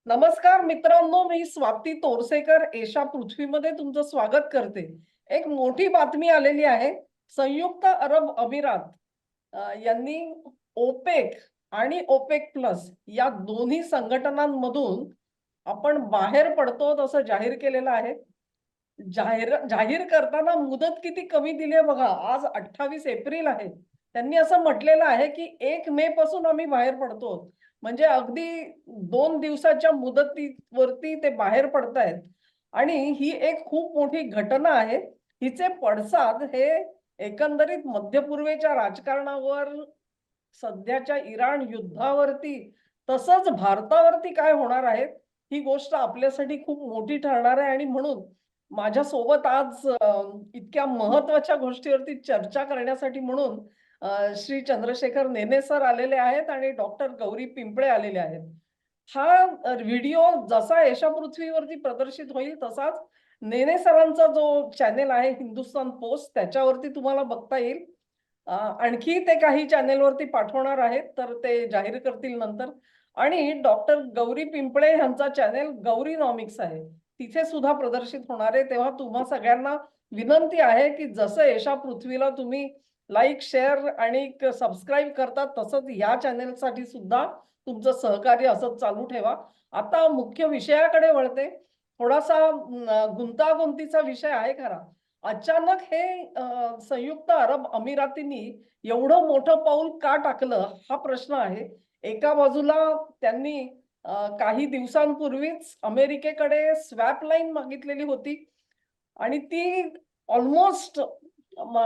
नमस्कार मित्रांनो, मी स्वाती तोरसेकर एशा पृथ्वीमध्ये तुमचं स्वागत करते. एक मोठी बातमी आलेली आहे. संयुक्त अरब अमिरात यांनी ओपेक आणि ओपेक प्लस या दोन्ही संघटनांमधून आपण बाहेर पडतो असं जाहीर केलेलं आहे. जाहीर जाहीर करताना मुदत किती कमी दिली आहे बघा. आज 28 एप्रिल आहे. त्यांनी असं म्हटलेलं आहे, की 1 मे पासून आम्ही बाहेर पडतो. म्हणजे अगदी 2 दिवसाच्या मुदतीवरती ते बाहेर पडतायत आणि ही एक खूप मोठी घटना आहे. हिचे पडसाद हे एकंदरीत मध्य पूर्वेच्या राजकारणावर, सध्याच्या इराण युद्धावरती, तसंच भारतावरती काय होणार आहे, ही गोष्ट आपल्यासाठी खूप मोठी ठरणार आहे आणि म्हणून माझ्यासोबत आज इतक्या महत्त्वाच्या गोष्टीवरती चर्चा करण्यासाठी म्हणून श्री चंद्रशेखर नेने सर आलेले आहेत आणि डॉक्टर गौरी पिंपळे आलेले आहेत. हा व्हिडिओ जसा एशा पृथ्वीवरती प्रदर्शित होईल तसाच नेने सरांचा जो चॅनेल आहे हिंदुस्तान पोस्ट त्याच्यावरती तुम्हाला बघता येईल. आणखी ते काही चॅनेलवरती पाठवणार आहेत, तर ते जाहीर करतील नंतर. आणि डॉक्टर गौरी पिंपळे यांचा चॅनेल गौरीनॉमिक्स आहे. तिथे सुद्धा प्रदर्शित होणार आहे. तेव्हा तुम्हा सगळ्यांना विनंती आहे, की जसं एशा पृथ्वीला तुम्ही लाईक, शेअर आणि सबस्क्राईब करतात, तसंच या चॅनेलसाठी सुद्धा तुमचं सहकार्य असंच चालू ठेवा. आता मुख्य विषयाकडे वळते. थोडासा गुंतागुंतीचा विषय आहे खरा. अचानक हे संयुक्त अरब अमिरातींनी एवढं मोठं पाऊल का टाकलं हा प्रश्न आहे. एका बाजूला त्यांनी काही दिवसांपूर्वीच अमेरिकेकडे स्वॅप लाईन मागितलेली होती आणि ती ऑलमोस्ट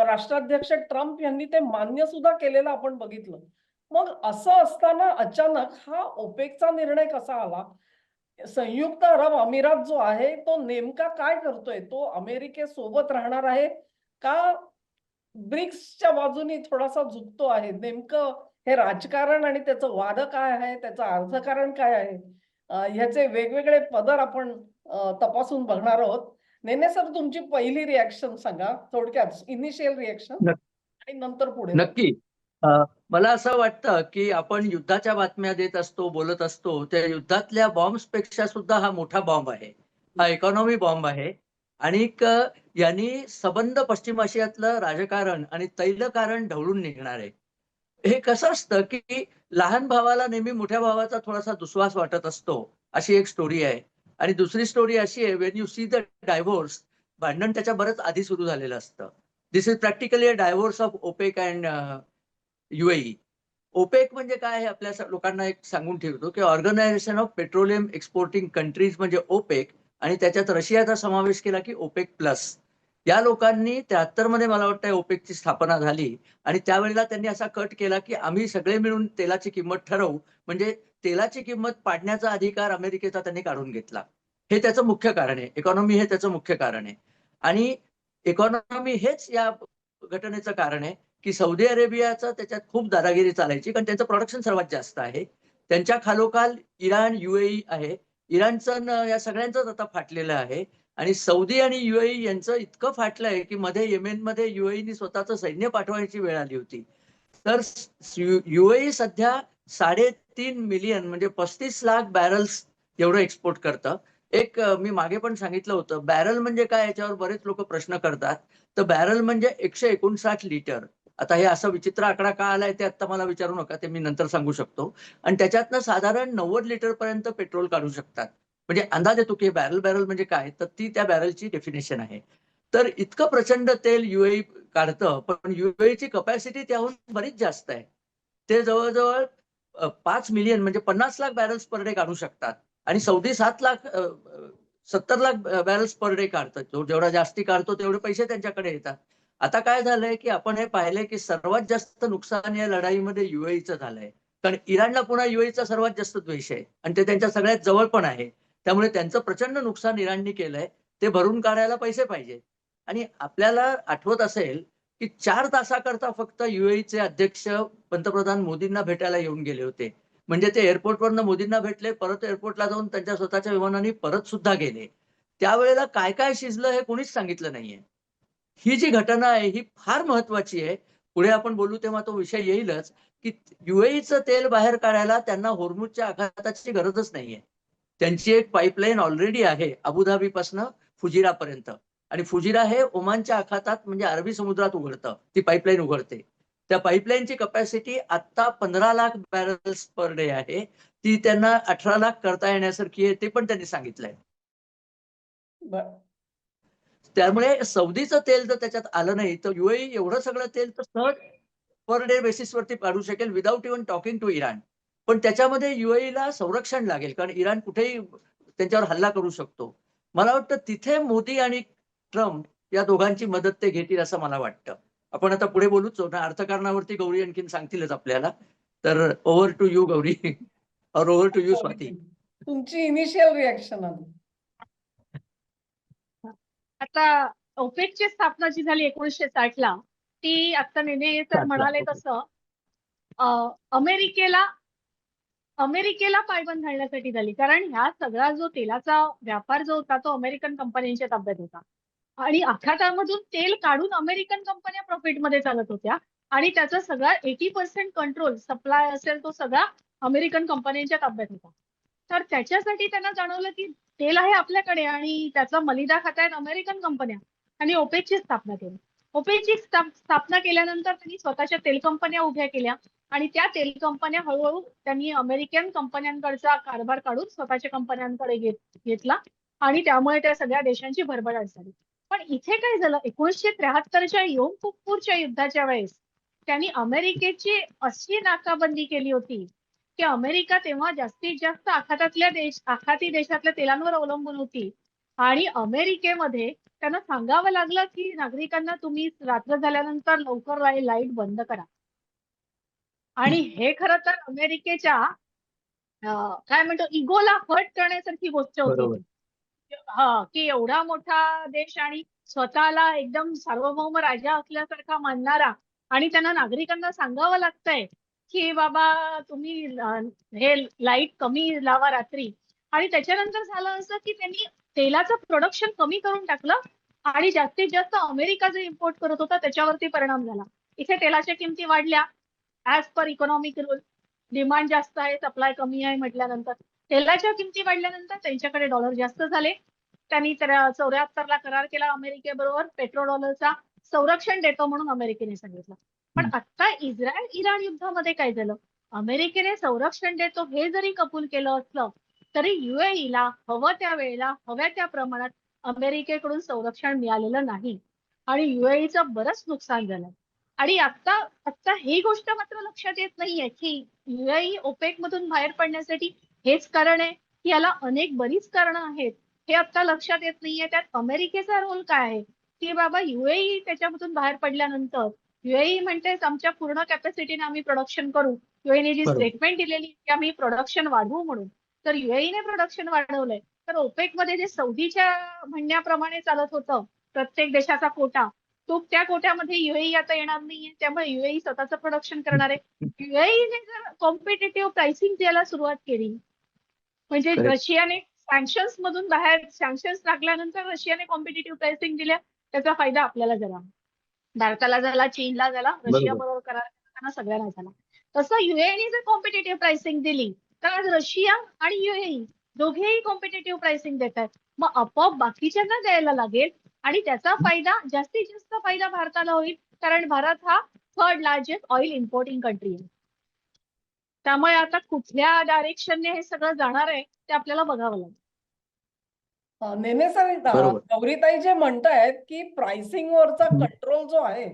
राष्ट्राध्यक्ष ट्रम्प यांनी ते मान्य सुद्धा केलेलं आपण बघितलं. मग असं असताना अचानक हा ओपेकचा निर्णय कसा आला? संयुक्त अरब अमिरात जो आहे तो नेमका काय करतोय? तो अमेरिकेसोबत राहणार आहे का ब्रिक्सच्या बाजूने थोडासा झुकतो आहे? नेमकं हे राजकारण आणि त्याचं वाद काय आहे? त्याचं अर्थकारण काय आहे? ह्याचे वेगवेगळे पदर आपण तपासून बघणार आहोत. नेने सर, तुमची पहिली रिएक्शन सांगा थोडक्यात, इनिशियल रिएक्शन आणि नंतर पुढे जाऊ. नक्की. मला असं वाटतं की आपण युद्धाच्या बातम्या देत असतो, बोलत असतो. त्या युद्धातल्या बॉम्ब्सपेक्षा सुद्धा हा मोठा बॉम्ब आहे. हा इकॉनॉमी बॉम्ब आहे. आणि यांनी सबंध पश्चिम आशियातलं राजकारण आणि तैलकारण ढवळून निघणार आहे. हे कसं असतं की लहान भावाला नेहमी मोठ्या भावाचा थोडासा दुस्वास वाटत असतो, अशी एक स्टोरी आहे. आणि दुसरी स्टोरी अशी आहे, when you see the divorce, भांडण त्याच्या बरंच आधी सुरू झालेलं असतं. This is practically a divorce of OPEC and UAE. OPEC म्हणजे काय हे आपल्या लोकांना एक सांगून ठेवतो की organisation of petroleum exporting countries म्हणजे ओपेक, आणि त्याच्यात रशियाचा समावेश केला की ओपेक प्लस. या लोकांनी 73 मध्ये मला वाटतं ओपेकची स्थापना झाली आणि त्यावेळेला त्यांनी असा कट केला की आम्ही सगळे मिळून तेलाची किंमत ठरवू. म्हणजे तेलाची किंमत पाडण्याचा अधिकार अमेरिकेचा त्यांनी काढून घेतला. हे त्याचं मुख्य कारण आहे. इकॉनॉमी हे त्याचं मुख्य कारण आहे. आणि इकॉनॉमी हेच या घटनेचं कारण आहे की सौदी अरेबियाचं त्याच्यात खूप दादागिरी चालायची, कारण त्यांचं प्रोडक्शन सर्वात जास्त आहे. त्यांच्या खालोखाल इराण, युएई आहे. इराणचं या सगळ्यांचंच आता फाटलेलं आहे. आणि सौदी आणि युएई यांचं इतकं फाटलंय की मध्ये येमेनमध्ये युएईनी स्वतःचं सैन्य पाठवायची वेळ आली होती. तर युएई सध्या 3.5 मिलियन म्हणजे 35 लाख बॅरल्स एवढं एक्सपोर्ट करतं. मी मागे पण सांगितलं होतं, बॅरल म्हणजे काय, याच्यावर बरेच लोक प्रश्न करतात. तर बॅरल म्हणजे 159 लिटर. आता हे असं विचित्र आकडा का आलाय ते आता मला विचारू नका, ते मी नंतर सांगू शकतो. आणि त्याच्यातनं साधारण 90 लिटर पर्यंत पेट्रोल काढू शकतात. म्हणजे अंदाज येतो की बॅरल बॅरल म्हणजे काय, तर ती त्या बॅरलची डेफिनेशन आहे. तर इतकं प्रचंड तेल युएई काढतं, पण युएईची कपॅसिटी त्याहून बरीच जास्त आहे. ते जवळजवळ 5 मिलियन म्हणजे 50 लाख बॅरल्स पर डे काढू शकतात. आणि Saudi 70 lakh barrels per day काढतात. जो जेवढा जास्ती काढतो तेवढे पैसे त्यांच्याकडे येतात. आता काय झालंय की आपण हे पाहिलंय की सर्वात जास्त नुकसान या लढाईमध्ये युएईचं झालंय. कारण इराणला पुन्हा युएईचा सर्वात जास्त द्वेष आहे आणि ते त्यांच्या सगळ्यात जवळ पण आहे. त्यामुळे त्यांचं प्रचंड नुकसान इराणनी केलंय. ते भरून काढायला पैसे पाहिजे. आणि आपल्याला आठवत असेल की 4 तासाकरता फक्त युएईचे अध्यक्ष पंतप्रधान मोदींना भेटायला येऊन गेले होते. म्हणजे ते एअरपोर्टवरनं मोदींना भेटले, परत एअरपोर्टला जाऊन त्यांच्या स्वतःच्या विमानाने परत सुद्धा गेले. त्यावेळेला काय काय शिजलं हे कोणीच सांगितलं नाहीये. ही जी घटना आहे ही फार महत्वाची आहे. पुढे आपण बोलू तेव्हा तो विषय येईलच की युएईचं तेल बाहेर काढायला त्यांना होर्मुझच्या आखाताची गरजच नाहीये. त्यांची एक पाईपलाईन ऑलरेडी आहे अबुधाबीपासून फुजिरापर्यंत, आणि फुजिरा हे ओमानच्या आखातात म्हणजे अरबी समुद्रात उघडतं, ती पाईपलाईन उघडते. त्या पाईपलाईनची कपॅसिटी आता 15 लाख बॅरल्स पर डे आहे. ती त्यांना 18 लाख करता येण्यासारखी आहे, ते पण त्यांनी सांगितलंय. त्यामुळे सौदीचं तेल जर त्याच्यात आलं नाही तर युएई एवढं सगळं तेल तर सहज पर डे बेसिसवरती काढू शकेल without even talking to Iran. पण त्याच्यामध्ये युएईला संरक्षण लागेल, कारण इराण कुठेही त्यांच्यावर हल्ला करू शकतो. मला वाटतं तिथे मोदी आणि ट्रम्प या दोघांची मदत ते घेतील असं मला वाटतं. आपण आता पुढे बोलूच ना, अर्थकारणावरती गौरी आणखीन सांगतीलच आपल्याला. तर ओव्हर टू यू गौरी, और ओव्हर टू यू स्वाती. तुमची इनिशियल रिॲक्शन आली. आता ओपेकची स्थापना जी झाली 1960 ला, ती आता नेने सर म्हणाले तसं अमेरिकेला पायबंद घालण्यासाठी झाली. कारण ह्या सगळा जो तेलाचा व्यापार जो होता तो अमेरिकन कंपन्यांच्या ताब्यात होता, आणि आखातामधून तेल काढून अमेरिकन कंपन्या प्रॉफिटमध्ये चालत होत्या, आणि त्याचा सगळा 80% कंट्रोल सप्लाय असेल तो सगळा अमेरिकन कंपन्यांच्या ताब्यात होता. तर त्याच्यासाठी त्यांना जाणवलं की तेल आहे आपल्याकडे आणि त्याचा मलिदा खातायत अमेरिकन कंपन्या, आणि ओपेकची स्थापना केली. ओपेकची स्थापना केल्यानंतर त्यांनी स्वतःच्या तेल कंपन्या उभ्या केल्या, आणि त्या तेल कंपन्या हळूहळू त्यांनी अमेरिकन कंपन्यांकडचा कारभार काढून स्वतःच्या कंपन्यांकडे घेतला, आणि त्यामुळे त्या सगळ्या देशांची भरभराट झाली. पण इथे काय झालं, 1973च्या योम किप्पूरच्या युद्धाच्या वेळेस त्यांनी अमेरिकेची अशी नाकाबंदी केली होती की अमेरिका तेव्हा जास्तीत जास्त आखाती देशातल्या तेलांवर अवलंबून होती, आणि अमेरिकेमध्ये त्यांना सांगावं लागलं की नागरिकांना तुम्ही रात्र झाल्यानंतर लवकर लाईट बंद करा. आणि हे खरं तर अमेरिकेच्या काय म्हणतो इगोला हर्ट करण्यासारखी गोष्ट होती. की एवढा मोठा देश आणि स्वतःला एकदम सार्वभौम राजा असल्यासारखा मानणारा, आणि त्यांना नागरिकांना सांगावं लागतंय की बाबा तुम्ही हे लाईट कमी लावा रात्री. आणि त्याच्यानंतर झालं असं की त्यांनी तेलाचं प्रोडक्शन कमी करून टाकलं, आणि जास्तीत जास्त अमेरिका जे इम्पोर्ट करत होता त्याच्यावरती परिणाम झाला. इथे तेलाच्या किमती वाढल्या as per economic rule. Demand जास्त आहे, सप्लाय कमी आहे म्हटल्यानंतर तेलाच्या किमती वाढल्यानंतर त्यांच्याकडे डॉलर जास्त झाले. त्यांनी 74ला करार केला अमेरिकेबरोबर, पेट्रो डॉलरचा संरक्षण देतो म्हणून अमेरिकेने सांगितलं. पण आता इस्रायल इराण युद्धामध्ये काय झालं, अमेरिकेने संरक्षण देतो हे जरी कबूल केलं असलं तरी युएईला हवं त्या वेळेला हव्या त्या प्रमाणात अमेरिकेकडून संरक्षण मिळालेलं नाही, आणि युएईचं बरंच नुकसान झालं. आणि आता ही गोष्ट मात्र लक्षात येत नाहीये की युएई ओपेक मधून बाहेर पडण्यासाठी हेच कारण आहे की याला अनेक बरीच कारणं आहेत, हे आता लक्षात येत नाहीये. त्यात अमेरिकेचा रोल काय आहे की बाबा युएई त्याच्यामधून बाहेर पडल्यानंतर युएई म्हणते आमच्या पूर्ण कॅपॅसिटीने आम्ही प्रोडक्शन करू. युएईने जी स्टेटमेंट दिलेली की आम्ही प्रोडक्शन वाढवू म्हणून, तर युएईने प्रोडक्शन वाढवलंय. तर ओपेक मध्ये जे सौदीच्या म्हणण्याप्रमाणे चालत होतं प्रत्येक देशाचा कोटा, तो त्या कोट्यामध्ये युएई आता येणार नाहीये, त्यामुळे युएई स्वतःचं प्रोडक्शन करणार आहे. युएईने जर कॉम्पिटेटिव्ह प्राइसिंग द्यायला सुरुवात केली, म्हणजे रशियाने सँक्शन्स मधून सँक्शन्स लागल्यानंतर रशियाने कॉम्पिटेटिव्ह प्राइसिंग दिल्या, त्याचा फायदा आपल्याला झाला, भारताला झाला, चीनला झाला, रशिया बरोबर करार करताना सगळ्यांना झाला. तसं युएईने जर कॉम्पिटेटिव्ह प्राइसिंग दिली तर आज रशिया आणि युएई दोघेही कॉम्पिटेटिव्ह प्राइसिंग देत आहेत. मग आपोआप बाकीच्यांना द्यायला लागेल, आणि त्याचा फायदा जास्तीत जास्त फायदा भारताला होईल, कारण भारत हा 3rd largest oil importing country आहे. त्यामुळे आता कुठल्या डायरेक्शनने हे सगळं जाणार आहे ते आपल्याला बघावं लागेल. नेने सर, गौरीताई जे म्हणतायत की प्राइसिंग वरचा कंट्रोल जो आहे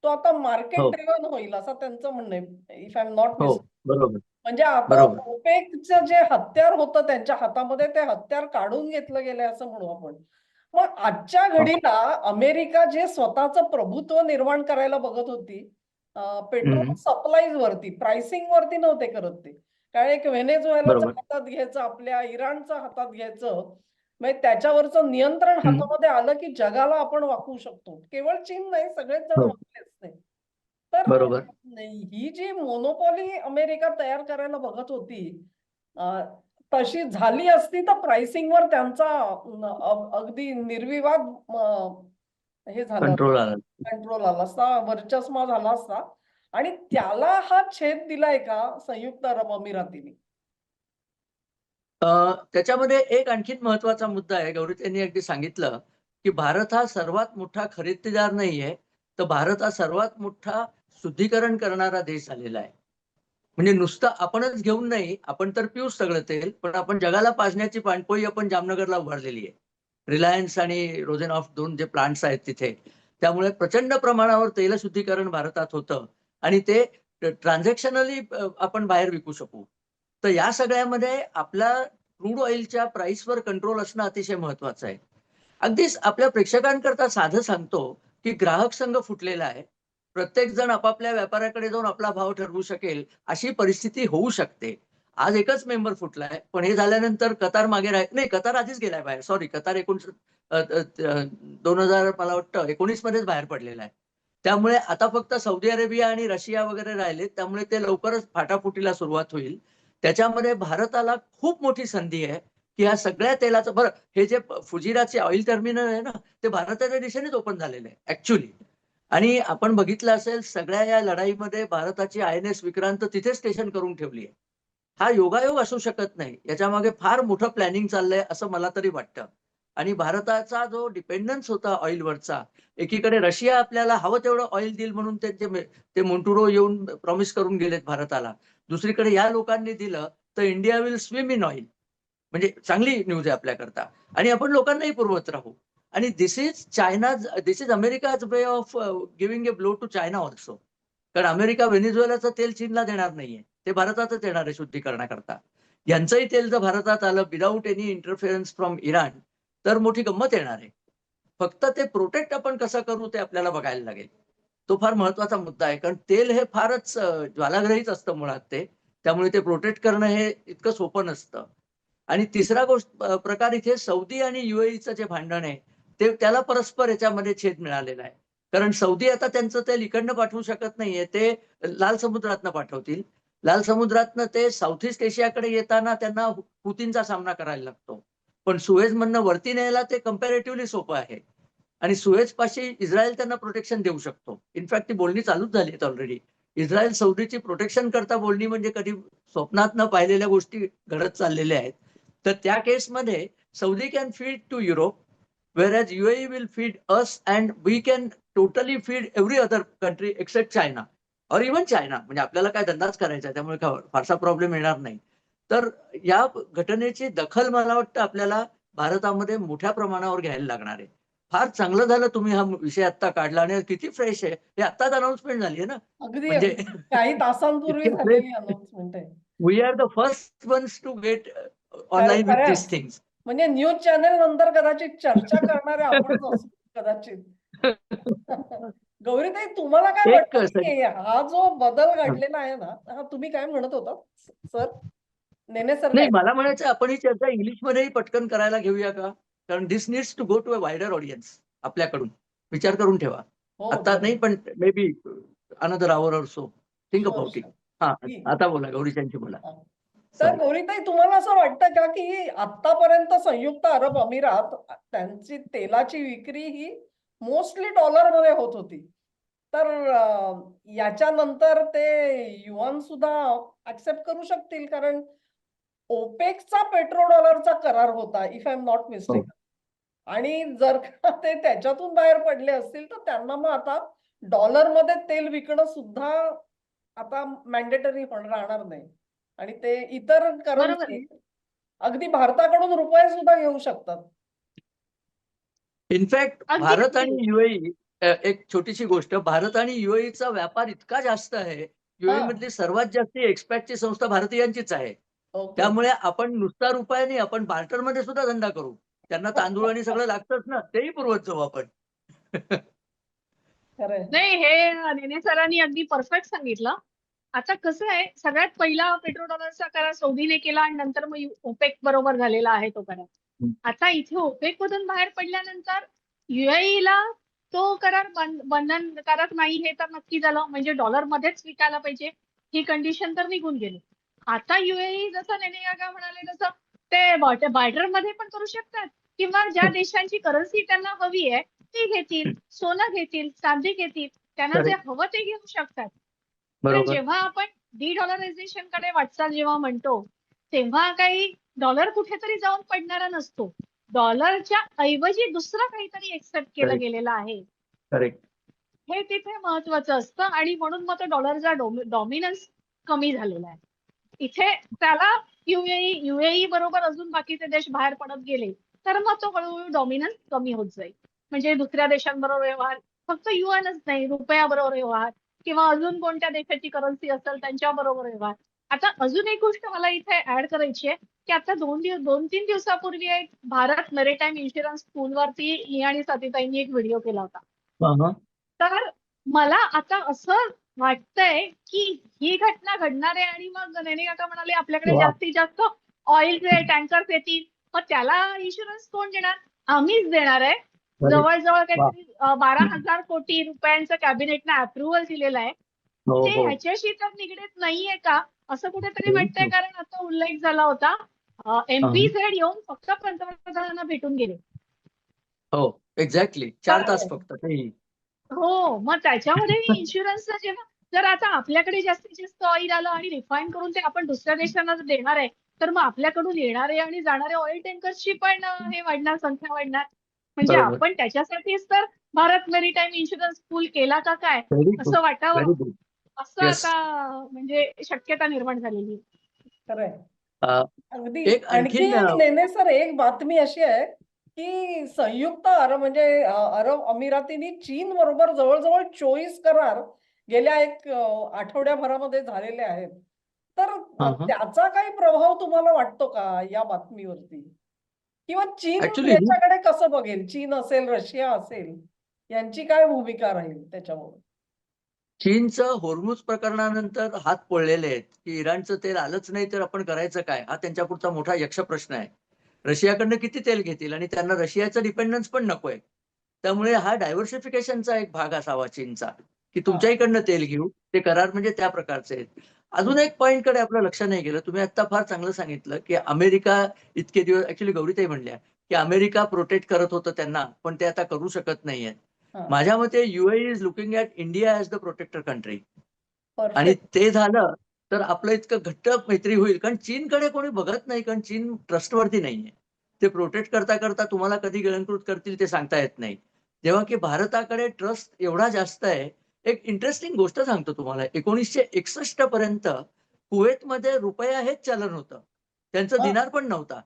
तो आता मार्केट ड्रिव्हन होईल असं त्यांचं म्हणणं आहे, if I am not mistaken. म्हणजे आता ओपेकचं जे हत्यार होतं त्यांच्या हातामध्ये ते हत्यार काढून घेतलं गेलंय असं म्हणू आपण. मग आजच्या घडीला अमेरिका जे स्वतःचं प्रभुत्व निर्माण करायला बघत होती पेट्रोल सप्लाईज वरती, प्राइसिंग वरती नव्हते करत ते. कारण एक व्हेनेझुएलाचं हातात घ्यायचं, आपल्या इराणचं हातात घ्यायचं, म्हणजे त्याच्यावरचं नियंत्रण हातामध्ये आलं की जगाला आपण वाकवू शकतो. केवळ चीन नाही, सगळेच जण वाकलेच नाही. तर ही जी मोनोपॉली अमेरिका तयार करायला बघत होती तशी झाली असती तर प्राइसिंग वर त्यांचा अगदी निर्विवाद हे झालं, कंट्रोल आला असता, वर्चस्व झाला असता. आणि त्याला हा छेद दिलाय का संयुक्त अरब अमिरातीने? त्याच्यामध्ये एक आणखीन महत्वाचा मुद्दा आहे. गौरी त्यांनी अगदी सांगितलं की भारत हा सर्वात मोठा खरेदीदार नाहीये, तर भारत हा सर्वात मोठा शुद्धीकरण करणारा देश झालेला आहे. म्हणजे नुसतं आपणच घेऊन नाही, आपण तर पिऊच सगळं तेल, पण आपण जगाला पाजण्याची पाणपोई आपण जामनगरला उभारलेली आहे. रिलायन्स आणि रोझेनऑफ 2 जे प्लांट्स आहेत तिथे. त्यामुळे प्रचंड प्रमाणावर तेल शुद्धीकरण भारतात होतं आणि ते ट्रान्झॅक्शनली आपण बाहेर विकू शकू. तर या सगळ्यामध्ये आपल्या क्रूड ऑइलच्या प्राइसवर कंट्रोल असणं अतिशय महत्वाचं आहे. अगदीच आपल्या प्रेक्षकांकरता साधं सांगतो की ग्राहक संघ फुटलेला आहे. प्रत्येक जण आपापल्या व्यापाऱ्याकडे जाऊन आपला भाव ठरवू शकेल अशी परिस्थिती होऊ शकते. आज एकच मेंबर फुटलाय, पण हे झाल्यानंतर कतार मागे नाही, कतार आधीच गेलाय बाहेर. सॉरी, कतार 2000 मला वाटतं 19 मध्येच बाहेर पडलेला आहे. त्यामुळे आता फक्त सौदी अरेबिया आणि रशिया वगैरे राहिले, त्यामुळे ते लवकरच फाटाफुटीला सुरुवात होईल. त्याच्यामध्ये भारताला खूप मोठी संधी आहे की ह्या सगळ्या तेलाचं बरं, हे जे फुजिराचे ऑइल टर्मिनल आहे ना, ते भारताच्या दिशेनेच ओपन झालेलं आहे ऍक्च्युली. आणि आपण बघितलं असेल सगळ्या या लढाईमध्ये भारताची INS विक्रांत तिथे स्टेशन करून ठेवली आहे. हा योगायोग असू शकत नाही. याच्या मागे फार मोठं प्लॅनिंग चाललंय असं मला तरी वाटतं. आणि भारताचा जो डिपेंडन्स होता ऑइलवरचा, एकीकडे रशिया आपल्याला हवं तेवढं ऑइल देईल म्हणून ते मोंटुरो येऊन प्रॉमिस करून गेलेत भारताला. दुसरीकडे या लोकांनी दिलं तर India will swim in oil. म्हणजे चांगली न्यूज आहे आपल्याकरता. आणि आपण लोकांनाही पुरवत राहू. आणि this is America's way of giving a blow to China also. कारण अमेरिका व्हेनेझुएलाचं तेल चीनला देणार नाहीये, ते भारतातच येणार आहे शुद्धीकरणाकरता. यांचंही तेल जर भारतात आलं without any interference from Iran, तर मोठी गंमत येणार आहे. फक्त ते प्रोटेक्ट आपण कसं करू ते आपल्याला बघायला लागेल. तो फार महत्वाचा मुद्दा आहे, कारण तेल हे फारच ज्वालाग्रहीच असतं मुळात ते. त्यामुळे ते प्रोटेक्ट करणं हे इतकं सोपं नसतं. आणि तिसरा प्रकार इथे सौदी आणि UAEचं जे भांडण आहे, ते त्याला परस्पर याच्यामध्ये छेद मिळालेला आहे. कारण सौदी आता त्यांचं तेल इकडनं पाठवू शकत नाहीये, ते लाल समुद्रातनं पाठवतील. लाल समुद्रातनं ते साऊथ ईस्ट एशियाकडे येताना त्यांना हुतींचा सामना करायला लागतो. पण सुएझमधनं वरती न्यायला ते कम्पॅरेटिव्हली सोपं आहे. आणि सुएझ पाशी इस्रायल त्यांना प्रोटेक्शन देऊ शकतो. इनफॅक्ट ती बोलणी चालूच झाली आहेत ऑलरेडी. इस्रायल सौदीची प्रोटेक्शन करता बोलणी म्हणजे कधी स्वप्नात न पाहिलेल्या गोष्टी घडत चाललेल्या आहेत. तर त्या केसमध्ये Saudi can feed to Europe, whereas UAE will feed us and we can totally feed every other country except China or even China. म्हणजे आपल्याला काय धंदाच करायचा, त्यामुळे फारसा प्रॉब्लेम येणार नाही. तर या घटनेची दखल मला वाटतं आपल्याला भारतामध्ये मोठ्या प्रमाणावर घ्यायला लागणार आहे. फार चांगलं झालं तुम्ही हा विषय आता काढला आणि किती फ्रेश आहे. हे आत्ताच अनाउन्समेंट झाली आहे ना. अगदी म्हणजे अगदी काही तासांपूर्वी इतकी फ्रेश. झालेली अनाउन्समेंट आहे. We are the first ones to get online with खरंच. This things. म्हणजे न्यूज चॅनल नंतर कदाचित चर्चा करणारे आपणच असू कदाचित. गौरीताई, तुम्हाला काय एक वाटतं की हा जो बदल घडलेला आहे ना, हा तुम्ही काय म्हणत होता सर? नेने सर नाही, काय? मला म्हणायचं आपण ही चर्चा इंग्लिशमध्येही पटकन करायला घेऊया का? कारण this needs to go to a wider audience आपल्याकडून. विचार करून ठेवा. हो, आता नाही, पण maybe another hour or so. Think sure about it. Sure. हा, ठीक. आता बोला गौरीशांची बोला. तर सॉरी. गौरीताई, तुम्हाला असं वाटतं का की आतापर्यंत संयुक्त अरब अमिरात त्यांची तेलाची विक्री ही मोस्टली डॉलरमध्ये होत होती, तर याच्यानंतर ते युआन सुद्धा ऍक्सेप्ट करू शकतील? कारण ओपेकचा पेट्रो डॉलरचा करार होता, इफ आय एम नॉट हो. मिस्टेकन. आणि जर का ते त्याच्यातून बाहेर पडले असतील तर त्यांना मग आता डॉलरमध्ये तेल विकणं सुद्धा आता मॅन्डेटरी राहणार नाही. आणि ते इतर बरोबर करन्सी, आहे. अगदी भारताकडून रुपये सुद्धा घेऊ शकतात. इनफॅक्ट अगदी भारत खरी आणि गोष्ट. UAE, एक छोटीशी गोष्ट, भारत आणि UAEचा व्यापार इतका जास्त आहे. हा. UAE मधली सर्वात जास्त एक्सपॅटची संस्था भारतीयांचीच आहे. ओके. त्यामुळे आपण नुसता रुपया नाही, आपण बार्टरमध्ये सुद्धा धंदा करू. त्यांना तांदूळ आणि सगळं लागतंच ना, तेही पुरवत जाऊ आपण. खरंय. नाही, हे नेने सरांनी अगदी परफेक्ट सांगितलं. आता कसं आहे, सगळ्यात पहिला पेट्रो डॉलरचा करार सौदीने केला आणि नंतर मग ओपेक बरोबर झालेला आहे तो करार. आता इथे ओपेक मधून बाहेर पडल्यानंतर UAEला तो करार बंधनकारक नाही हे तर नक्की झालं. म्हणजे डॉलरमध्येच विकायला पाहिजे ही कंडिशन तर निघून गेली. आता UAE जसं नेने काका म्हणाले तसं ते बार्टरमध्ये पण करू शकतात किंवा ज्या देशांची करन्सी त्यांना हवी आहे ती घेतील, सोनं घेतील, चांदी घेतील, त्यांना जे Correct. हवं ते घेऊ शकतात. पण बरोबर. जेव्हा आपण डी डॉलरायझेशन कडे वाटचाल जेव्हा म्हणतो तेव्हा काही डॉलर कुठेतरी जाऊन पडणारा नसतो. डॉलरच्या ऐवजी दुसरं काहीतरी एक्सेप्ट केलं करेक्ट गेलेलं आहे. करेक्ट. हे तिथे महत्वाचं असतं आणि म्हणून मग तो डॉलरचा डॉमिनन्स कमी झालेला आहे. इथे त्याला युएई बरोबर अजून बाकीचे देश बाहेर पडत गेले तर मग तो हळूहळू डॉमिनन्स कमी होत जाईल. म्हणजे दुसऱ्या देशांबरोबर व्यवहार, फक्त युएनच नाही, रुपयाबरोबर व्यवहार किंवा अजून कोणत्या देशाची करन्सी असेल त्यांच्याबरोबर व्यवहार. आता अजून एक गोष्ट मला इथे ऍड करायची आहे की आता 2-3 दिवसापूर्वी एक भारत मेरीटाईम इन्शुरन्स पूलवरती मी आणि सतीताईंनी एक व्हिडिओ केला होता. हा. तर मला आता असं वाटतंय की ही घटना घडणार आहे आणि मग नेने काका म्हणाले आपल्याकडे वा. जास्तीत जास्त ऑइलचे टँकर्स येतील, मग त्याला इन्शुरन्स कोण देणार? आम्हीच देणार आहे. करेक्ट. जवळजवळ वा. काहीतरी 12,000 कोटी रुपयांचं कॅबिनेटनं अप्रुव्हल दिलेलं आहे. हो ते हो. ह्याच्याशी तर निगडीत नाहीये का असं कुठेतरी Very वाटतंय, true. कारण आता उल्लेख झाला होता एमपी झेड येऊन फक्त पंतप्रधानांना भेटून गेले. हो एक्झॅक्टली 4 तास फक्त तेही. हो, मग त्याच्यामध्ये इन्शुरन्सचं जेव्हा जर आता आपल्याकडे जास्तीत जास्त ऑइल आलं आणि रिफाईन करून ते आपण दुसऱ्या देशांना जर देणार आहे, तर मग आपल्याकडून येणारे आणि जाणारे ऑइल टँकर्सची पण हे वाढणार, संख्या वाढणार. म्हणजे बरोबर. आपण त्याच्यासाठीच तर भारत मेरीटाईम इन्शुरन्स पूल केला का काय व्हेरी गुड. असं वाटावं, व्हेरी गुड. असं येस. आता म्हणजे शक्यता निर्माण झालेली आहे. खरंय. अगदी. एक आणखी आणखीन एक नेने सर एक बातमी अशी आहे की संयुक्त अरब म्हणजे अरब अमिरातीनी चीन बरोबर जवळजवळ 24 करार गेल्या एक आठवड्याभरामध्ये झालेले आहेत. तर त्याचा काही प्रभाव तुम्हाला वाटतो का या बातमीवरती? किंवा चीन ऍक्च्युली याच्याकडे कसं बघेल? चीन असेल, रशिया असेल, यांची काय भूमिका राहील त्याच्यावर? चीनचं होर्मुझ प्रकरणानंतर हात पडलेले आहेत की इराणचं तेल आलंच नाही तर आपण करायचं काय, हा त्यांच्या पुढचा मोठा यक्ष प्रश्न आहे. रशियाकडनं किती तेल घेतील आणि त्यांना रशियाचं डिपेंडन्स पण नकोय. त्यामुळे हा डायव्हर्सिफिकेशनचा एक भाग असावा चीनचा, की तुमच्या इकडनं तेल घेऊ. ते करार म्हणजे त्या प्रकारचे आहेत. अजून एक पॉइंट कडे आपलं लक्ष नाही गेलं. तुम्ही आता फार चांगलं सांगितलं की अमेरिका इतके दिवस, ऍक्च्युली गौरीताई म्हणल्या की अमेरिका प्रोटेक्ट करत होतं त्यांना, पण ते आता करू शकत नाहीये. माझ्या मते UAE is looking at India as the protector country. आणि परफेक्ट. ते झालं तर आपलं इतकं घट्ट मैत्री होईल. कारण चीनकडे कोणी बघत नाही, कारण चीन ट्रस्टवरती नाहीये. ते प्रोटेक्ट करता करता तुम्हाला कधी गिळंकृत करतील ते सांगता येत नाही. जेव्हा की भारताकडे ट्रस्ट एवढा जास्त आहे. एक इंटरेस्टिंग गोष्ट सांगतो तुम्हाला. 1961 पर्यंत कुवेतमध्ये रुपया हेच चलन होतं. त्यांचं दिनार पण नव्हता.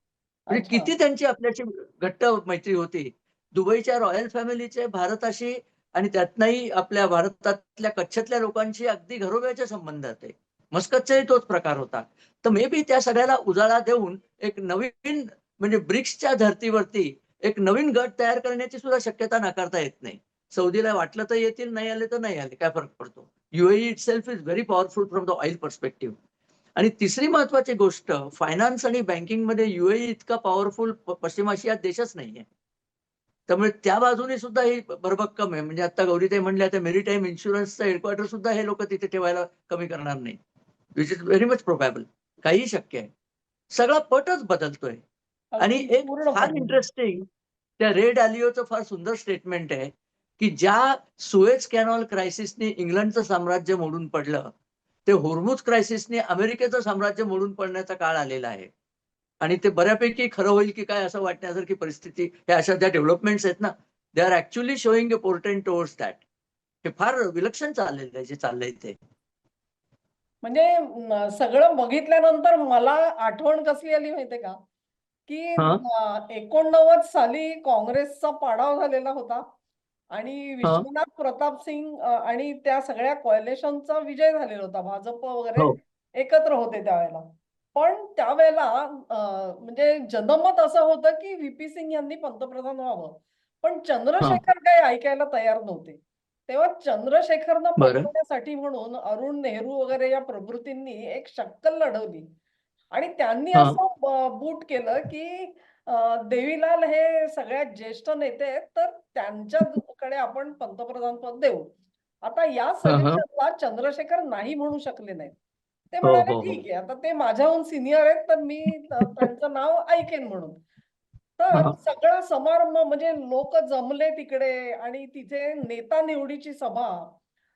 म्हणजे अच्छा. किती त्यांची आपल्याशी घट्ट मैत्री होती. दुबईच्या रॉयल फॅमिलीचे भारताशी आणि त्यातनंही आपल्या भारतातल्या कच्छतल्या लोकांशी अगदी घरोघरचे संबंध होते. मस्कतचाही तोच प्रकार होता. तर मे बी त्या सगळ्याला उजाळा देऊन एक नवीन म्हणजे ब्रिक्सच्या धर्तीवरती एक नवीन गट तयार करण्याची सुद्धा शक्यता नाकारता येत नाही. सौदीला वाटलं तर येतील, नाही आले तर नाही आले, काय फरक पडतो. UAE itself is very powerful from the oil perspective. आणि तिसरी महत्वाची गोष्ट, फायनान्स आणि बँकिंग मध्ये युएई इतका पॉवरफुल पश्चिम आशियात देशच नाहीये. त्यामुळे त्या बाजूने सुद्धा ही भरभक्कम आहे. म्हणजे आता गौरीताई म्हणल्या त्या मेरीटाईम इन्शुरन्सचं हेडक्वार्टर सुद्धा हे लोक तिथे ठेवायला कमी करणार नाही. Which is very much प्रोबॅबल. काही शक्य आहे. सगळा पटच बदलतोय. आणि अगदी एक फार पूर्णपणे. इंटरेस्टिंग त्या रेड आलिओचं फार सुंदर स्टेटमेंट आहे की ज्या सुएज कॅनॉल क्रायसिसने इंग्लंडचं साम्राज्य मोडून पडलं, ते होर्मुझ क्रायसिसने अमेरिकेचं साम्राज्य मोडून पडण्याचा काळ आलेला आहे. आणि ते बऱ्यापैकी खरं होईल की काय असं वाटण्यासारखी परिस्थिती, हे अशा ज्या डेव्हलपमेंट्स आहेत ना, they are actually showing a portent towards that. हे फार विलक्षण चाललेलं आहे जे चाललंय ते. म्हणजे सगळं बघितल्यानंतर मला आठवण कसली आली माहितीये का? की 89 साली काँग्रेसचा पाडाव झालेला होता आणि विश्वनाथ प्रताप सिंग आणि त्या सगळ्या कॉलिशनचा विजय झालेला होता. भाजप वगैरे हो. एकत्र होते त्यावेळेला. पण त्यावेळेला म्हणजे जनमत असं होतं की व्हीपी सिंग यांनी पंतप्रधान व्हावं. पण चंद्रशेखर काही ऐकायला तयार नव्हते. तेव्हा चंद्रशेखरनं बरं. पटवण्यासाठी म्हणून अरुण नेहरू वगैरे या प्रभृतींनी एक शक्कल लढवली आणि त्यांनी हा. असं बूट केलं की देवीलाल हे सगळ्यात ज्येष्ठ नेते आहेत, तर त्यांच्याकडे आपण पंतप्रधान पद देऊ. आता या सजेशनला चंद्रशेखर नाही म्हणू शकले नाहीत. ते हो म्हणाले हो हो. ठीक आहे, आता ते माझ्याहून सिनियर आहेत तर मी त्यांचं नाव ऐकेन म्हणून. तर सगळा समारंभ म्हणजे लोक जमले तिकडे आणि तिथे नेता निवडीची सभा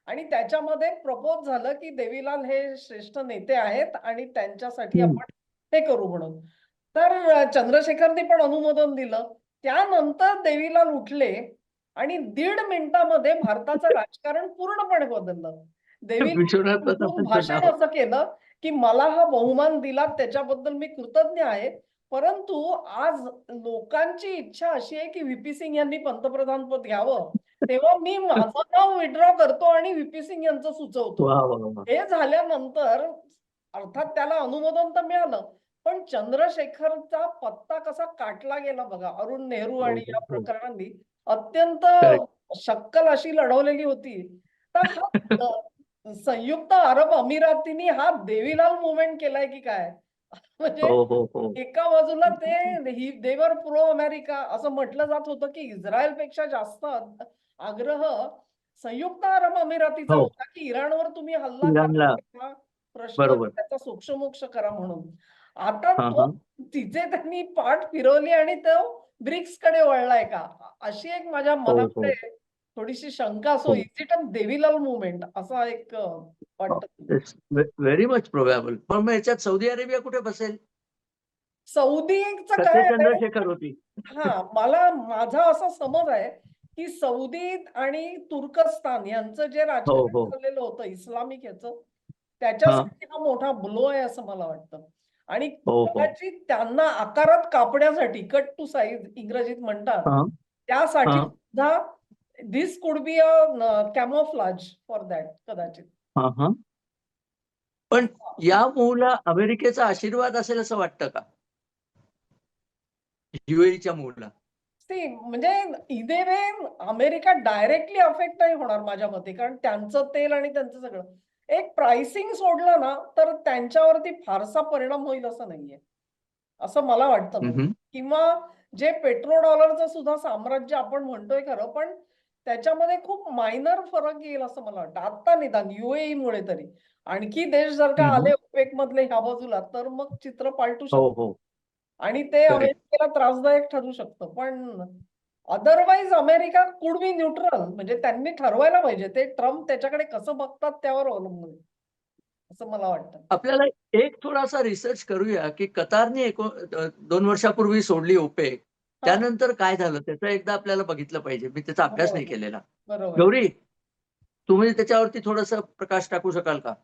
आणि त्याच्यामध्ये प्रपोज झालं की देवीलाल हे श्रेष्ठ नेते आहेत आणि त्यांच्यासाठी आपण हे करू म्हणून. तर चंद्रशेखरनी पण अनुमोदन दिलं. त्यानंतर देवीलाल उठले आणि 1.5 मिनिटामध्ये भारताचं राजकारण पूर्णपणे बदललं. विश्वनाथ देवीलाल उठून प्रतापांचं भाषण नाव. असं केलं की मला हा बहुमान दिला त्याच्याबद्दल मी कृतज्ञ आहे. परंतु आज लोकांची इच्छा अशी आहे की व्ही.पी. सिंग यांनी पंतप्रधान पद घ्यावं. तेव्हा मी माझं नाव विड्रॉ करतो आणि व्ही.पी. सिंग यांचं सुचवतो. वा वा वा. हे झाल्यानंतर अर्थात त्याला अनुमोदन तर मिळालं, पण चंद्रशेखरचा पत्ता कसा काटला गेला बघा. अरुण नेहरू आणि या प्रकरणांनी अत्यंत Correct. शक्कल अशी लढवलेली होती. तर हा संयुक्त अरब अमिरातींनी हा देवीलाल मुवमेंट केलाय की काय? म्हणजे हो हो हो. एका बाजूला ते देवर प्रो अमेरिका असं म्हटलं जात होतं की इस्रायलपेक्षा जास्त आग्रह संयुक्त अरब अमिरातीचा हो. होता की इराणवर तुम्ही हल्ला इराणला. करा, प्रश्न बरोबर. त्याचा सोक्षमोक्ष करा म्हणून. आता हा तो हा. तिचे त्यांनी पाठ फिरवली आणि तो ब्रिक्स कडे वळलाय का? अशी एक माझ्या हो मनामध्ये हो थोडीशी शंका असो. हो. Is it a Devilal movement असा एक वाटतं. Very much प्रोबॅबल. पण मग याच्यात सौदी अरेबिया कुठे बसेल? सौदीचं का काय ते आहे? चंद्रशेखर होती? माझा असा समज आहे की सौदी आणि तुर्कस्तान यांचं जे हो राजकारण हो. चाललेलं होतं इस्लामिक याचं, हा. त्याच्यासाठी हा मोठा ब्लो आहे असं मला वाटतं. आणि हो हो. कदाचित त्यांना आकारात कापण्यासाठी कट टू साईज इंग्रजीत म्हणतात, हा त्यासाठी हा सुद्धा this could be a camouflage for that कदाचित. हा हा. पण या मूव्हला अमेरिकेचा आशीर्वाद असेल असं वाटतं का? युएईच्या मूव्हला? म्हणजे इथे वे अमेरिका डायरेक्टली अफेक्ट नाही होणार माझ्या मते, कारण त्यांचं तेल आणि त्यांचं सगळं एक प्राइसिंग सोडलं ना तर त्यांच्यावरती फारसा परिणाम होईल असं नाहीये, असं मला वाटतं. म्हणजे किंवा जे पेट्रो डॉलरचं सुद्धा साम्राज्य आपण म्हणतोय खरं, पण त्याच्यामध्ये खूप मायनर फरक येईल असं मला वाटतं आता निदान युएई मुळे तरी. आणखी देश जर का आले ओपेक मधले ह्या बाजूला तर मग चित्र पालटू हो शकतं हो. आणि ते करेक्ट. अमेरिकेला त्रासदायक ठरू शकतं. पण otherwise America could be neutral. म्हणजे त्यांनी ठरवायला पाहिजे. ते ट्रम्प त्याच्याकडे कसं बघतात त्यावर अवलंबून आहे, असं मला वाटतं. आपल्याला एक थोडासा रिसर्च करूया की कतारने 2 वर्षापूर्वी सोडली ओपेक. त्यानंतर काय झालं त्याचं एकदा आपल्याला बघितलं पाहिजे. मी त्याचा अभ्यास नाही केलेला. बरोबर. गौरी, तुम्ही त्याच्यावरती थोडंसं प्रकाश टाकू शकाल का?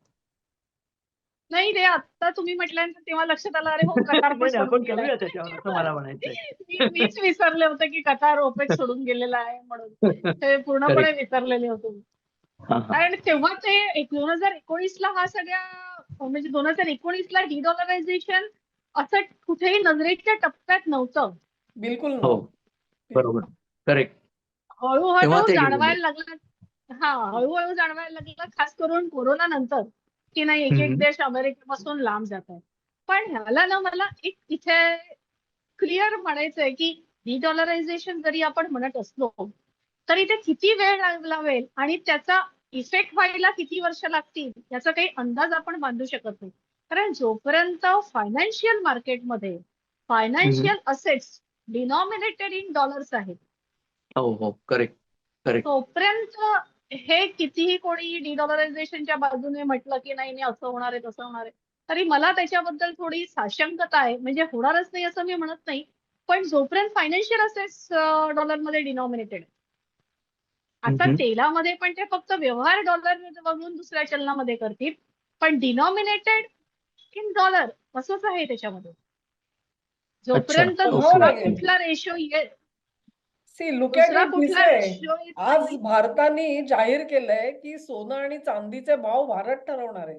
नाही, ते आता तुम्ही म्हटल्यानंतर तेव्हा लक्षात आलं, अरे हो, कतार पण नाही नाही, सोडून आपण गेलाय. करूया त्याच्यावर असं मला म्हणायचंय. मीच विसरले होते की कतार ओपेक सोडून गेलेला आहे म्हणून. ते पूर्णपणे करेक्ट. विसरलेले होते मी. हा हा. कारण तेव्हा ते 2019ला हा सगळ्या म्हणजे 2019ला डिडॉलरायझेशन असं कुठेही नजरेच्या टप्प्यात नव्हतं. बिलकुल हो नव्हतं. बरोबर. करेक्ट. तेव्हा हळूहळू ते गेलेले. जाणवायला लागलं. हळूहळू जाणवायला लागलं, खास करून कोरोना नंतर, की नाही एक एक देश अमेरिकेपासून लांब जात आहे. पण ह्याला ना मला एक इथे क्लिअर म्हणायचंय की डिडॉलरायझेशन जरी आपण म्हणत असलो तरी ते किती वेळ लावेल आणि त्याचा इफेक्ट व्हायला किती वर्ष लागतील याचा काही अंदाज आपण बांधू शकत नाही. कारण जोपर्यंत फायनान्शियल मार्केटमध्ये फायनान्शियल असेट्स डिनॉमिनेटेड इन डॉलर्स आहेत, हो हो. Correct correct. तोपर्यंत हे कितीही कोणी डिडॉलरायझेशनच्या बाजूने म्हटलं की नाही नाही असं होणार आहे तसं होणार आहे, तरी मला त्याच्याबद्दल थोडी साशंकता आहे. म्हणजे होणारच नाही असं मी म्हणत नाही, पण जोपर्यंत फायनान्शियल असेट्स डॉलरमध्ये डिनॉमिनेटेड, आता तेलामध्ये पण ते फक्त व्यवहार डॉलर बघून दुसऱ्या चलनामध्ये करतील, पण डिनॉमिनेटेड इन डॉलर असंच आहे त्याच्यामध्ये. जोपर्यंत बघावं दुसरा लागेल. कुठला रेशो येईल, लुक ॲट इट दिस आहे. येत आज नाही. भारताने जाहीर केलंय की सोनं आणि चांदीचे भाव भारत ठरवणार आहे.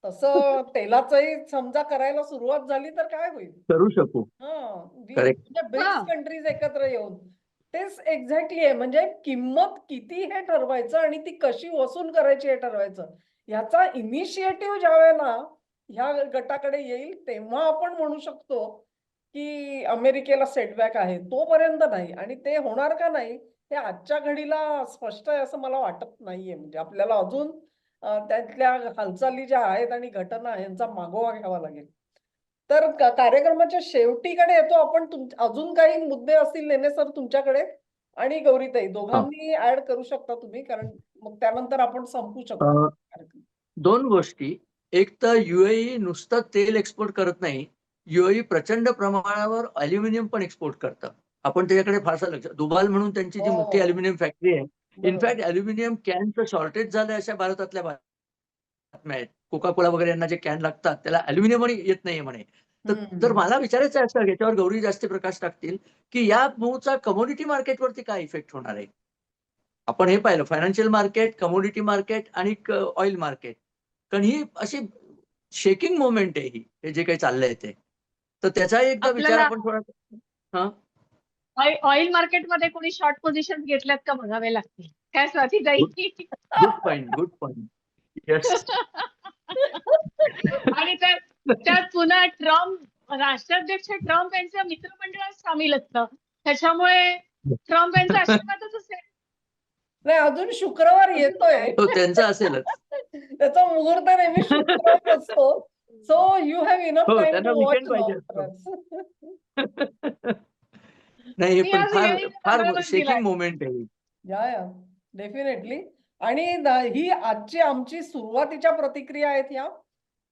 तसं तेलाचंही समजा करायला सुरुवात झाली तर काय होईल? करू शकू. करेक्ट. म्हणजे ब्रिक्स कंट्रीज एकत्र येऊन तेच एक्झॅक्टली आहे. म्हणजे किंमत किती हे ठरवायचं आणि ती कशी वसूल करायची हे ठरवायचं. याचा इनिशिएटिव्ह ज्यावेळेला ह्या गटाकडे येईल तेव्हा आपण म्हणू शकतो की अमेरिकेला सेटबॅक आहे. तोपर्यंत नाही. आणि ते होणार का नाही हे आजच्या घडीला स्पष्ट आहे असं मला वाटत नाहीये. म्हणजे आपल्याला अजून त्यातल्या हालचाली ज्या आहेत आणि घटना यांचा मागोवा घ्यावा लागेल. तर कार्यक्रमाच्या शेवटीकडे येतो आपण. अजून काही मुद्दे असतील नेने सर तुमच्याकडे आणि गौरीताई दोघांनी ऍड करू शकता तुम्ही, कारण मग त्यानंतर आपण संपू शकतो कार्यक्रम. 2 गोष्टी. एक तर युएई नुसतं तेल एक्सपोर्ट करत नाही, UAE प्रचंड प्रमाणावर अल्युमिनियम पण एक्सपोर्ट करतं. आपण त्याच्याकडे फारसं लक्ष, दुबाल म्हणून त्यांची जी मोठी हो. अल्युमिनियम फॅक्टरी आहे, बरोबर. इनफॅक्ट अल्युमिनियम कॅनचं शॉर्टेज झालं अशा भारतातल्या बातम्या आहेत. कोका कोला वगैरे यांना जे कॅन लागतात त्याला अल्युमिनियम येत नाहीये म्हणे. तर मला विचारायचं आहे असं, याच्यावर गौरी जास्ती प्रकाश टाकतील, की या मूळचा कमोडिटी मार्केटवरती काय इफेक्ट होणार आहे. आपण हे पाहिलं, फायनान्शियल मार्केट, कमोडिटी मार्केट आणि ऑइल मार्केट. कारण ही अशी शेकिंग मुवमेंट आहे ही, हे जे काही चाललंय ते. तर त्याचा एकदा विचार आपण थोडा ऑइल मार्केटमध्ये कोणी शॉर्ट पोझिशन घेतल्यात का बघावे लागतील. काय स्वाती ताई? Good point. येस. आणि त्यात पुन्हा राष्ट्राध्यक्ष ट्रम्प यांच्या मित्रमंडळात सामील असतं. त्याच्यामुळे ट्रम्प यांचा आशीर्वादच असेल. नाही, अजून शुक्रवार येतोय. तो त्यांचा असेलच. त्याचा मुहूर्त नेहमी शुक्रवार असतो. सो यू हॅव इनफ हो, टाइम त्यांना टू वॉच weekend पाहिजे असतो. नाही, हे मी पण आज फार हेअरिंग फार बघायलाच शेकिंग गेलाय. मोमेंट आहे. या डेफिनेटली. आणि ही आजची आमची सुरुवातीच्या प्रतिक्रिया आहेत या.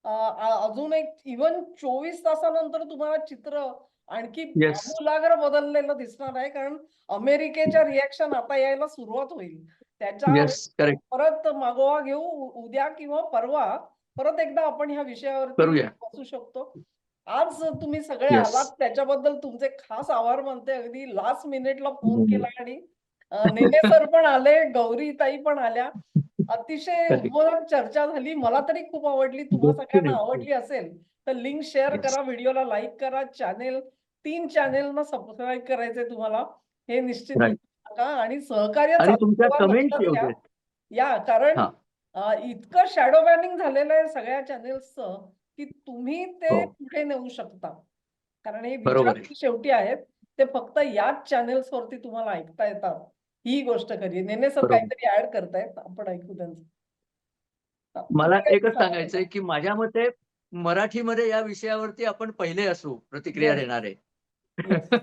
अजून एक इव्हन 24 तासानंतर तुम्हाला चित्र आणखी Yes. आमूलाग्र बदललेलं दिसणार आहे. कारण अमेरिकेच्या रिएक्शन आता यायला सुरुवात होईल. त्याच्या येस, करेक्ट. परत मागोवा घेऊ उद्या किंवा परवा. परत एकदा आपण ह्या विषयावरती करूया. बसू शकतो. आज तुम्ही सगळे Yes. आलात त्याच्याबद्दल तुमचे खास आभार मानते. अगदी लास्ट मिनिटला फोन केला आणि नेने सर पण आले, गौरी ताई पण आल्या. अतिशय Correct. उपभोग चर्चा झाली. मला तरी खूप आवडली. तुम्हा सगळ्यांना Definitely. आवडली असेल तर लिंक शेअर Yes. करा, व्हिडिओला लाईक करा, 3 चॅनेलना सबस्क्राईब करायचंय तुम्हाला. हे निश्चित Right. नका आणि सहकार्य आणि तुमच्या चालू कमेंट लक्षात येऊ घ्या. देत. या कारण हा. इतकं शॅडो बॅनिंग झालेलं आहे सगळ्या चॅनेल्सचं की तुम्ही ते हो. पुढे नेऊ शकता. कारण हे बरोबर विचार आहे. शेवटी आहेत ते फक्त याच चॅनेल्स वरती तुम्हाला ऐकता येतात. ही गोष्ट खरी. नेने सर बरोबर. काहीतरी ऍड करतायत, आपण ऐकू त्यांचं. मला तुम्ही काही एकच सांगा सांगायचंय मला. की माझ्या मते मराठीमध्ये या विषयावरती आपण पहिले असू प्रतिक्रिया Yes. देणारे. Yes.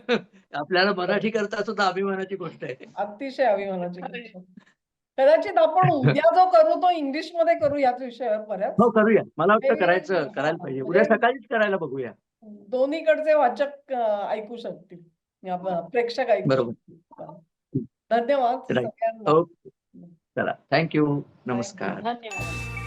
आपल्याला मराठी करता सुद्धा अभिमानाची गोष्ट आहे. अतिशय अभिमानाची गोष्ट. कदाचित आपण उद्या जो करू तो इंग्लिश मध्ये करू याच विषयावर बऱ्याच. हो, करूया. मला वाटतं हा, करायला पाहिजे. उद्या म्हणजे सकाळीच करायला बघूया. दोन्हीकडचे वाचक ऐकू शकतील. प्रेक्षक ऐकू बरोबर. शकतील. धन्यवाद राईट. सगळ्यांना. ओके. चला, थँक्यू. नमस्कार. धन्यवाद.